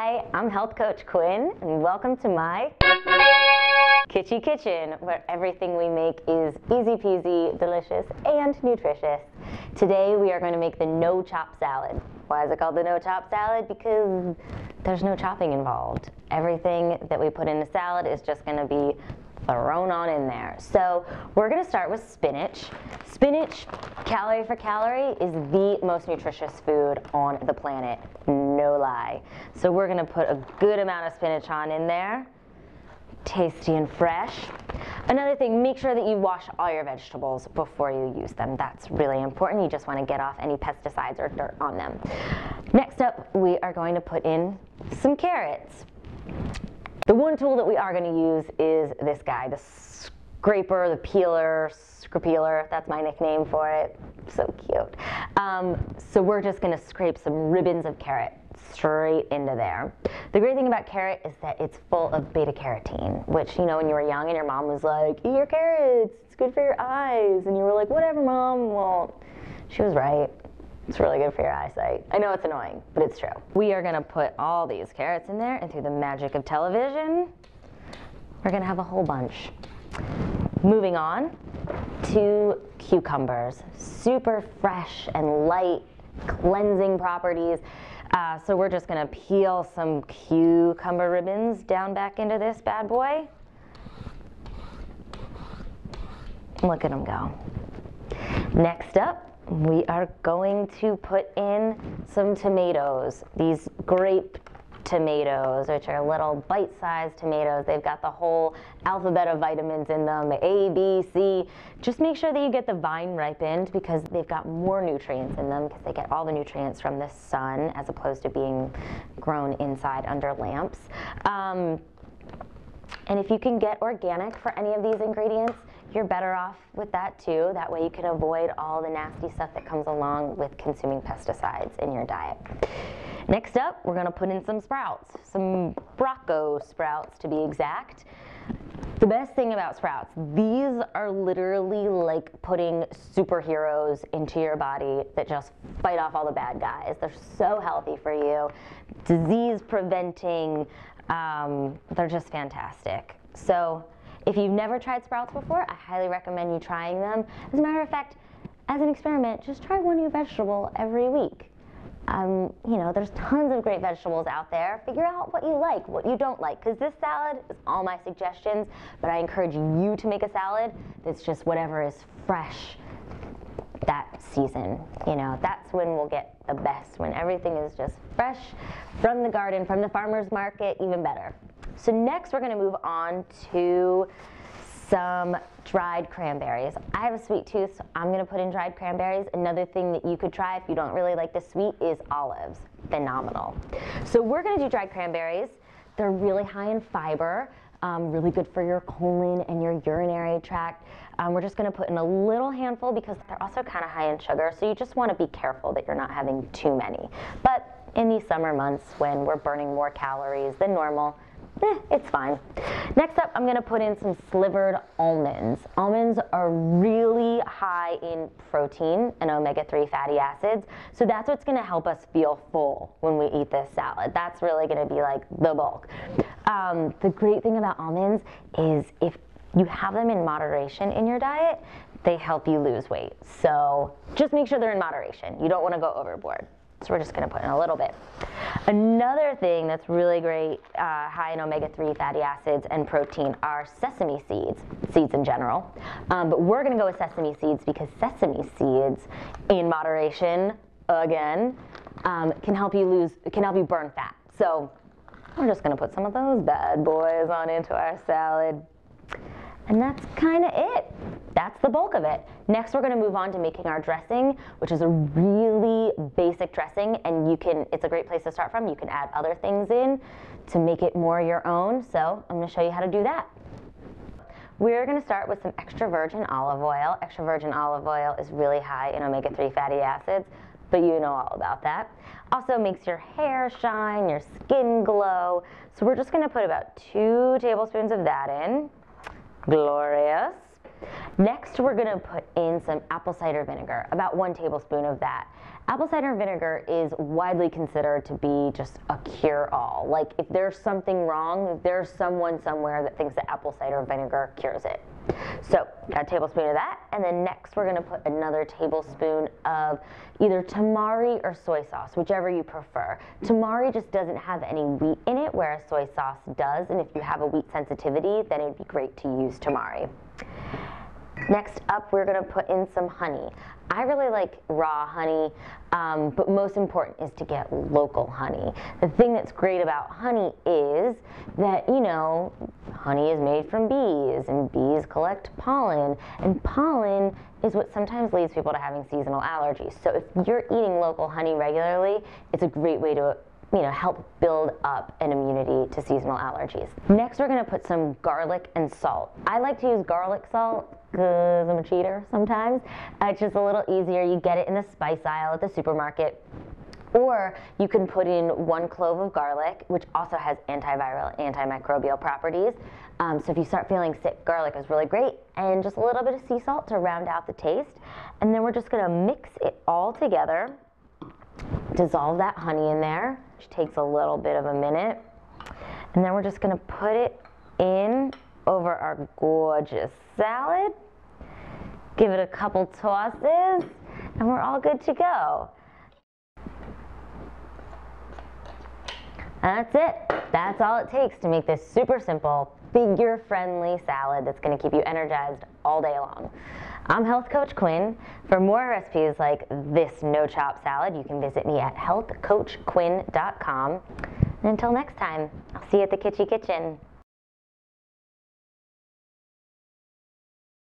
Hi, I'm health coach Quinn, and welcome to my Kitschy Kitchen, where everything we make is easy peasy, delicious, and nutritious. Today we are going to make the no chop salad. Why is it called the no chop salad? Because there's no chopping involved. Everything that we put in a salad is just going to be thrown on in there. So we're going to start with spinach. Spinach, calorie for calorie, is the most nutritious food on the planet. No lie. So we're going to put a good amount of spinach on in there. Tasty and fresh. Another thing, make sure that you wash all your vegetables before you use them. That's really important. You just want to get off any pesticides or dirt on them. Next up, we are going to put in some carrots. The one tool that we are going to use is this guy, the scraper, the peeler, scrapeeler. That's my nickname for it. So cute. So we're just going to scrape some ribbons of carrot straight into there. The great thing about carrot is that it's full of beta carotene, which, you know, when you were young and your mom was like, eat your carrots, it's good for your eyes. And you were like, whatever, Mom. Well, she was right. It's really good for your eyesight. I know it's annoying, but it's true. We are gonna put all these carrots in there, and through the magic of television, we're gonna have a whole bunch. Moving on to cucumbers. Super fresh and light, cleansing properties. So we're just gonna peel some cucumber ribbons down back into this bad boy. Look at them go. Next up, we are going to put in some tomatoes. These grape tomatoes, which are little bite-sized tomatoes. They've got the whole alphabet of vitamins in them, A, B, C. Just make sure that you get the vine ripened because they've got more nutrients in them because they get all the nutrients from the sun as opposed to being grown inside under lamps. And if you can get organic for any of these ingredients, you're better off with that too. That way you can avoid all the nasty stuff that comes along with consuming pesticides in your diet. Next up, we're gonna put in some sprouts, some Brocco sprouts to be exact. The best thing about sprouts, these are literally like putting superheroes into your body that just fight off all the bad guys. They're so healthy for you, disease preventing, they're just fantastic. So if you've never tried sprouts before, I highly recommend you trying them. As a matter of fact, as an experiment, just try one new vegetable every week. You know, there's tons of great vegetables out there. Figure out what you like, what you don't like, because this salad is all my suggestions, but I encourage you to make a salad that's just whatever is fresh that season. You know, that's when we'll get the best, when everything is just fresh from the garden, from the farmer's market, even better. So next we're gonna move on to some dried cranberries. I have a sweet tooth, so I'm gonna put in dried cranberries. Another thing that you could try if you don't really like the sweet is olives. Phenomenal. So we're gonna do dried cranberries. They're really high in fiber, really good for your colon and your urinary tract. We're just gonna put in a little handful because they're also kind of high in sugar, so you just wanna be careful that you're not having too many. But in these summer months when we're burning more calories than normal, it's fine. Next up, I'm gonna put in some slivered almonds. Almonds are really high in protein and omega-3 fatty acids, so that's what's gonna help us feel full when we eat this salad. That's really gonna be like the bulk. The great thing about almonds is if you have them in moderation in your diet, they help you lose weight. So just make sure they're in moderation. You don't wanna go overboard. So we're just gonna put in a little bit. Another thing that's really great, high in omega-3 fatty acids and protein are sesame seeds, seeds in general. But we're gonna go with sesame seeds because sesame seeds, in moderation, again, can help you burn fat. So we're just gonna put some of those bad boys on into our salad. And that's kind of it. That's the bulk of it. Next, we're gonna move on to making our dressing, which is a really basic dressing, and it's a great place to start from. You can add other things in to make it more your own, so I'm gonna show you how to do that. We're gonna start with some extra virgin olive oil. Extra virgin olive oil is really high in omega-3 fatty acids, but you know all about that. Also makes your hair shine, your skin glow. So we're just gonna put about 2 tablespoons of that in. Glorious. Next, we're gonna put in some apple cider vinegar, about 1 tablespoon of that. Apple cider vinegar is widely considered to be just a cure-all. Like if there's something wrong, there's someone somewhere that thinks that apple cider vinegar cures it. So, got a tablespoon of that, and then next we're going to put another tablespoon of either tamari or soy sauce, whichever you prefer. Tamari just doesn't have any wheat in it, whereas soy sauce does, and if you have a wheat sensitivity, then it would be great to use tamari. Next up, we're going to put in some honey. I really like raw honey, but most important is to get local honey. The thing that's great about honey is that, you know, honey is made from bees, and bees collect pollen, and pollen is what sometimes leads people to having seasonal allergies. So if you're eating local honey regularly, it's a great way to help build up an immunity to seasonal allergies. Next, we're going to put some garlic and salt. I like to use garlic salt because I'm a cheater sometimes. It's just a little easier. You get it in the spice aisle at the supermarket. Or you can put in 1 clove of garlic, which also has antiviral, antimicrobial properties. So if you start feeling sick, garlic is really great. And just a little bit of sea salt to round out the taste. And then we're just going to mix it all together. Dissolve that honey in there, which takes a little bit of a minute. And then we're just going to put it in over our gorgeous salad. Give it a couple tosses, and we're all good to go. That's it. That's all it takes to make this super simple, figure-friendly salad that's going to keep you energized all day long. I'm Health Coach Quinn. For more recipes like this no-chop salad, you can visit me at healthcoachquinn.com. And until next time, I'll see you at the Kitschy Kitchen.